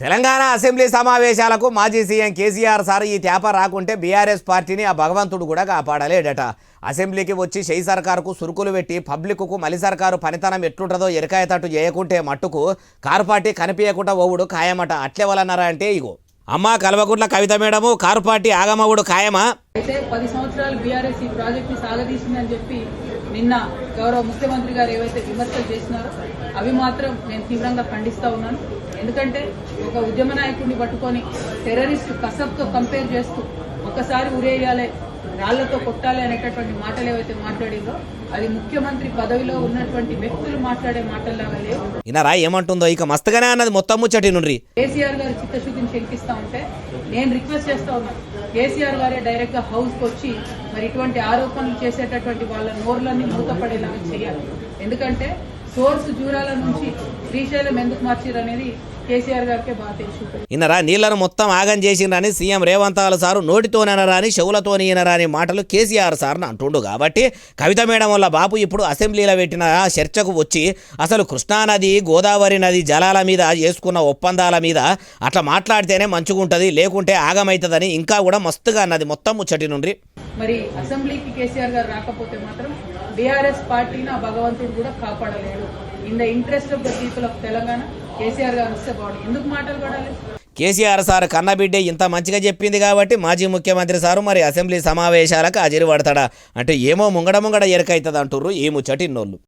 Telangana assembly సమావేశాలకు మాజీ CM KCR sir ఈ తేప రాకుంటే బీఆర్ఎస్ పార్టీని ఆ భగవంతుడు కూడా కాపాడలేడట. అసెంబ్లీకి వచ్చి షెయి సర్కారుకు సురుకులు పెట్టి పబ్లిక్కు మలి సర్కారు పనితనం ఎట్లుంటుందో ఎరకాయతట్టు చేయకుంటే మట్టుకు కారు పార్టీ కనిపించకుండా ఓవుడు ఖాయమట. అట్లే వాళ్ళన్నారా అంటే ఇగో అమ్మ Kalvakuntla Kavitha madam car party ఆగమవుడు ఖాయమా. అయితే 10 సంవత్సరాలు బీఆర్ఎస్ ఈ ప్రాజెక్ట్ ని సాగదీసిందని చెప్పి నిన్న గౌరవ ముఖ్యమంత్రి గారు ఏవైతే విమర్శలు చేసినారో అవి మాత్రం నేను తీవ్రంగా ఖండిస్తా ఉన్నాను. ఎందుకంటే ఒక ఉద్యమ నాయకుడిని పట్టుకొని టెర్రరిస్ట్ కసబ్తో కంపేర్ చేస్తూ ఒకసారి ఉరేయాలి రాళ్లతో కొట్టాలి అనేటటువంటి మాటలు ఏవైతే మాట్లాడిందో అది ముఖ్యమంత్రి పదవిలో ఉన్నటువంటి వ్యక్తులు మాట్లాడే మాటల్లాగా లేవు. ఇనరా ఏమంటుందో ఇక మస్తుగానే అన్నది మొత్తం ముచ్చటి నుండి కేసీఆర్ గారు చిత్తశుద్ధిని శంకిస్తా ఉంటే నేను రిక్వెస్ట్ చేస్తా ఉన్నాను, కేసీఆర్ గారే డైరెక్ట్ గా హౌస్ కి వచ్చి మరి ఇటువంటి ఆరోపణలు చేసేటటువంటి వాళ్ళ నోర్లన్నీ మూతపడేలాగా చేయాలి. ఎందుకంటే సోర్స్ జూరాల నుంచి శ్రీశైలం ఎందుకు మార్చారు అనేది కేసీఆర్ గారికే బాగా తెలుసు. ఇన్నరా నీళ్లను మొత్తం ఆగం చేసిండ్రని సీఎం రేవంత్ సారు నోటితోనరా అని చెవులతోని ఇనరా అని మాటలు కేసీఆర్ సార్ని అంటుండు. కాబట్టి కవిత మేడం వల్ల బాపు ఇప్పుడు అసెంబ్లీలో పెట్టిన చర్చకు వచ్చి అసలు కృష్ణానది గోదావరి నది జలాల మీద చేసుకున్న ఒప్పందాల మీద అట్లా మాట్లాడితేనే మంచిగుంటుంది, లేకుంటే ఆగమవుతుందని ఇంకా కూడా మస్తుగా అన్నది మొత్తం ముచ్చటి నుండి. మరి అసెంబ్లీకి కేసీఆర్ గారు రాకపోతే మాత్రం బీఆర్ఎస్ పార్టీని ఆ భగవంతుడు కూడా కాపాడలేడు. In the interest of the people of Telangana KCR garu వస్తే బాగుంది. ఎందుకు మాటలు పడాలి? కేసీఆర్ సార్ కన్నబిడ్డే ఇంత మంచిగా చెప్పింది కాబట్టి మాజీ ముఖ్యమంత్రి సారు మరి అసెంబ్లీ సమావేశాలకు హాజరు పడతాడా అంటే ఏమో ముంగడ ఎరకైతుంది అంటుర్రు ఈ ముచ్చటిన్నోళ్ళు.